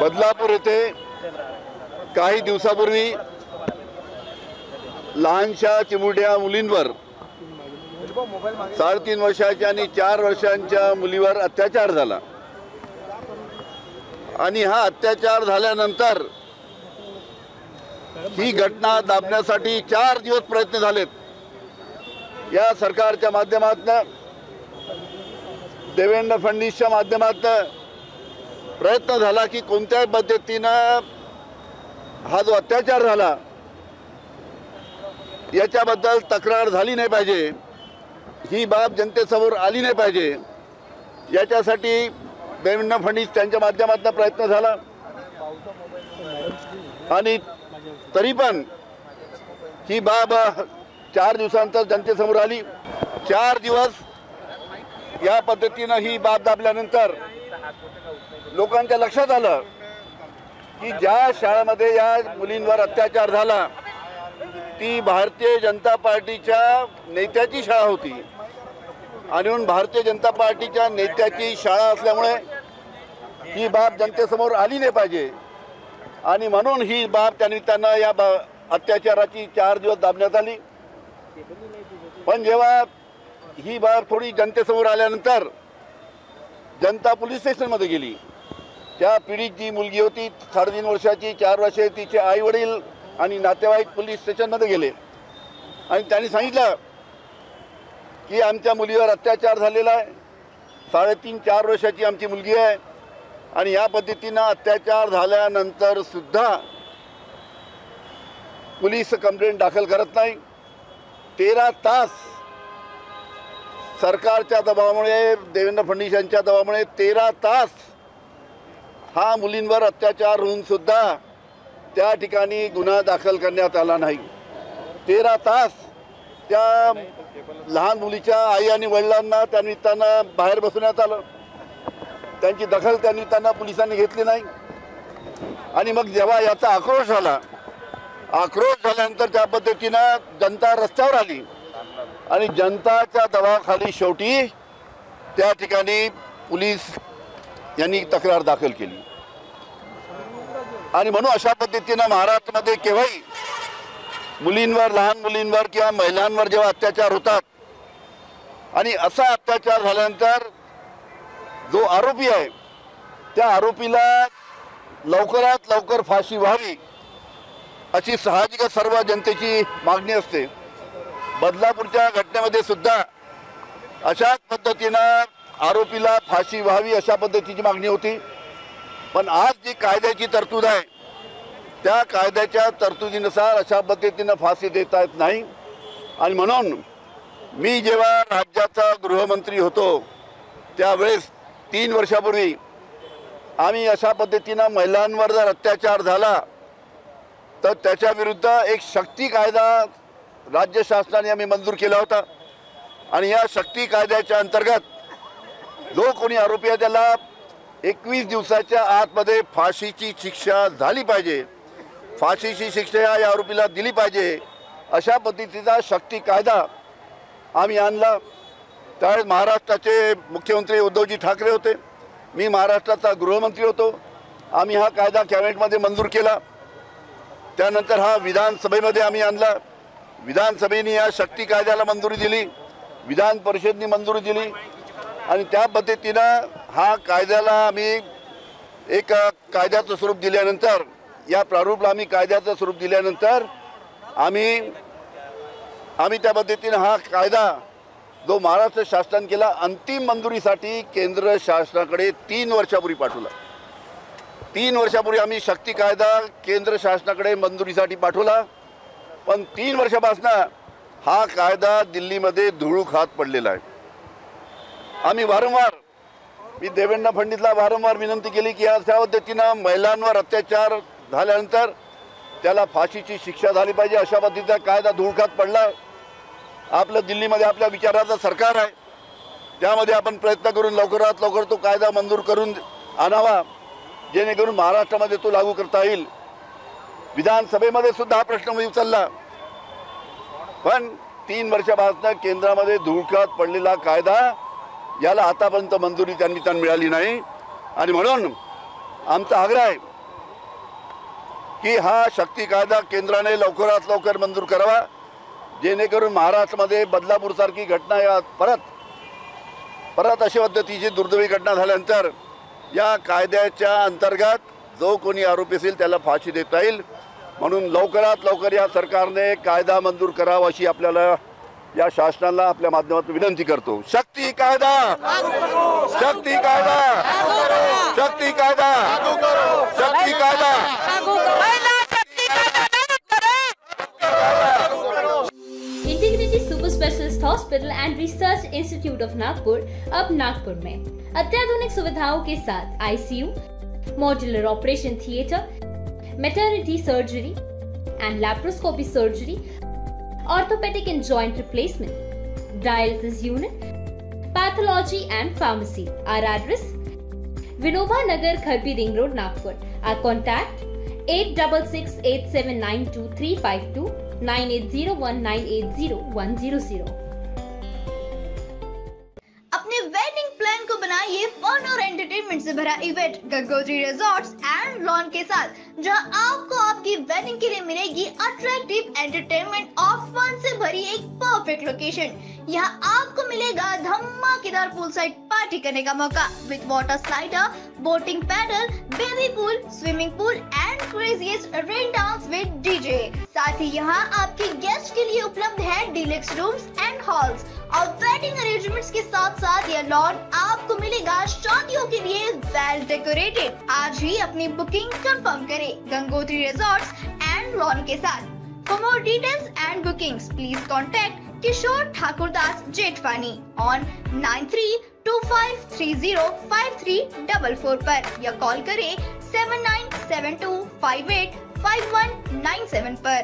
बदलापूर येथे काही दिवसापूर्वी लहानशा चिमुरड्या मुलींवर 3.5 वर्षाच्या आणि 4 वर्षांच्या मुलीवर अत्याचार झाला आणि हा अत्याचार झाल्यानंतर ही घटना दाबण्यासाठी 4 दिवस प्रयत्न झालेत। या सरकारच्या माध्यमातून देवेंद्र फडणवीसच्या माध्यमातून प्रयत्न झाला की कोणत्याही पद्धतीनं हा जो अत्याचार झाला याच्याबद्दल तक्रार झाली नाही पाहिजे, ही बाब जनतेसमोर आली नाही पाहिजे, याच्यासाठी देवेंद्र फडणवीस त्यांच्या माध्यमातून प्रयत्न झाला आणि तरी पण ही बाब 4 दिवसांनंतर जनतेसमोर आली। 4 दिवस या पद्धतीनं ही बाब दाबल्यानंतर लोकांच्या लक्षात आलं की ज्या शाळेमध्ये या मुलींवर अत्याचार झाला ती भारतीय जनता पार्टीच्या नेत्याची शाळा होती आणि म्हणून भारतीय जनता पार्टीच्या नेत्याची शाळा असल्यामुळे ही बाब जनतेसमोर आली नाही पाहिजे आणि म्हणून ही बाब त्यानिमित्तानं या अत्याचाराची 4 दिवस दाबण्यात आली। पण जेव्हा ही बाब थोडी जनतेसमोर आल्यानंतर जनता पोलीस स्टेशनमध्ये गेली। त्या पीडित जी मुलगी होती 3.5 वर्षाची, 4 वर्षे तिचे आई वडील आणि नातेवाईक पोलीस स्टेशनमध्ये गेले आणि त्यांनी सांगितलं की आमच्या मुलीवर अत्याचार झालेला आहे, 3.5-4 वर्षाची आमची मुलगी आहे आणि या पद्धतीनं अत्याचार झाल्यानंतर सुद्धा पोलीस कंप्लेंट दाखल करत नाही। 13 तास सरकारच्या दबावामुळे, देवेंद्र फडणवीस यांच्या दबावामुळे 13 तास हा मुलींवर अत्याचार होऊन सुद्धा त्या ठिकाणी गुन्हा दाखल करण्यात आला नाही। 13 तास त्या लहान मुलीच्या आई आणि वडिलांना त्या निमित्तानं बाहेर बसवण्यात आलं, त्यांची दखल त्या निमित्तानं पोलिसांनी घेतली नाही आणि मग जेव्हा याचा आक्रोश झाल्यानंतर त्या पद्धतीनं जनता रस्त्यावर आली आणि जनताच्या दबावाखाली शेवटी त्या ठिकाणी पोलीस यांनी तक्रार दाखल केली आणि म्हणून अशा पद्धतीनं महाराष्ट्रामध्ये केव्हाही मुलींवर, लहान मुलींवर किंवा महिलांवर जेव्हा अत्याचार होतात आणि असा अत्याचार झाल्यानंतर जो आरोपी आहे त्या आरोपीला लवकरात लवकर फाशी व्हावी अशी साहजिक सर्व जनतेची मागणी असते। बदलापूरच्या घटनेमध्ये सुद्धा अशाच पद्धतीनं आरोपीला फाशी व्हावी अशा पद्धतीची मागणी होती। पण आज जी कायद्याची तरतूद आहे त्या कायद्याच्या तरतुदीनुसार अशा पद्धतीनं फाशी देता येत नाही आणि म्हणून मी जेव्हा राज्याचा गृहमंत्री होतो त्यावेळेस 3 वर्षापूर्वी आम्ही अशा पद्धतीनं महिलांवर जर अत्याचार झाला तर त्याच्याविरुद्ध एक शक्ती कायदा राज्य शासनाने आम्ही मंजूर केला होता आणि या शक्ती कायद्याच्या अंतर्गत जो कोणी आरोपी आहे त्याला 21 दिवसाच्या आतमध्ये फाशीची शिक्षा झाली पाहिजे, फाशीची शिक्षा या आरोपीला दिली पाहिजे अशा पद्धतीचा शक्ती कायदा आम्ही आणला। त्यावेळेस महाराष्ट्राचे मुख्यमंत्री उद्धवजी ठाकरे होते, मी महाराष्ट्राचा गृहमंत्री होतो। आम्ही हा कायदा कॅबिनेटमध्ये मंजूर केला, त्यानंतर हा विधानसभेमध्ये आम्ही आणला, विधानसभेने या शक्ती कायद्याला मंजुरी दिली, विधान परिषदेने मंजुरी दिली आणि त्या पद्धतीनं हा कायद्याला आम्ही एक कायद्याचं स्वरूप दिल्यानंतर, या प्रारूपला आम्ही कायद्याचं स्वरूप दिल्यानंतर आम्ही त्या पद्धतीनं हा कायदा जो महाराष्ट्र शासनाने केला अंतिम मंजुरीसाठी केंद्र शासनाकडे 3 वर्षापूर्वी पाठवला। 3 वर्षापूर्वी आम्ही शक्ती कायदा केंद्र शासनाकडे मंजुरीसाठी पाठवला, पण 3 वर्षापासून हा कायदा दिल्लीमध्ये धूळ खात पडलेला आहे। आम्ही वारंवार, मी देवेंद्र फडणवीसला वारंवार विनंती केली की अशा पद्धतीनं महिलांवर अत्याचार झाल्यानंतर त्याला फाशीची शिक्षा झाली पाहिजे, अशा पद्धतीचा कायदा धूळ खात पडला। आपलं दिल्लीमध्ये आपल्या विचाराचं सरकार आहे, त्यामध्ये आपण प्रयत्न करून लवकरात लवकर तो कायदा मंजूर करून आणावा जेणेकरून महाराष्ट्रामध्ये तो लागू करता येईल। विधानसभेमध्ये सुद्धा हा प्रश्न उचलला, पण 3 वर्षापासून केंद्रामध्ये धुळखात पडलेला कायदा याला आतापर्यंत मंजुरी त्यांनी मिळाली नाही आणि म्हणून आमचा आग्रह आहे की हा शक्ती कायदा केंद्राने लवकरात लवकर मंजूर करावा, जेणेकरून महाराष्ट्रामध्ये बदलापूरसारखी घटना या परत अशा पद्धतीची दुर्दैवी घटना झाल्यानंतर या कायद्याच्या अंतर्गत जो कोणी आरोपी असेल त्याला फाशी देता येईल. म्हणून लवकरात लवकर या सरकारने कायदा मंजूर करावा अशी आपल्याला या शासनाला आपल्या माध्यमातून विनंती करतो. शक्ती कायदा, शक्ती कायदा, शक्ती कायदा, शक्ती कायदा. Integrity super specialist hospital end research institute of Nagpur अब नागपुर में अत्याधुनिक सुविधाओं के साथ ICU, modular operation theatre, maternity surgery end laparoscopy surgery, orthopaedic end joint replacement, dialysis unit, pathology end pharmacy. Our address: Vinoba Nagar, Kharbi Ring Road, Nagpur. Our contact: 8668792352, 9801980100. अपने wedding plan को बनाइए fun और entertainment से भरा event Gangotri resorts and lawn के साथ, जहां आपको आपकी वेडिंग के लिए मिलेगी अट्रैक्टिव एंटरटेनमेंट और फन से भरी एक परफेक्ट लोकेशन. यहाँ आपको मिलेगा धमाकेदार पूल साइड पार्टी करने का मौका with water slider, boating paddle, baby pool, swimming pool and craziest rain dance with DJ. साथ ही यहाँ आपके गेस्ट के लिए उपलब्ध है डीलक्स रूम्स एंड हॉल्स और वेडिंग अरेंजमेंट्स के साथ साथ यह लॉन आपको मिलेगा शादियों के लिए वेल डेकोरेटेड. आज ही अपनी बुकिंग कंफर्म करें गंगोत्री रिजॉर्ट्स एंड लॉन के साथ. For more details and bookings please contact Kishore Thakurdas Jethwani on 9325305344 पर या कॉल करें 7972585197 पर.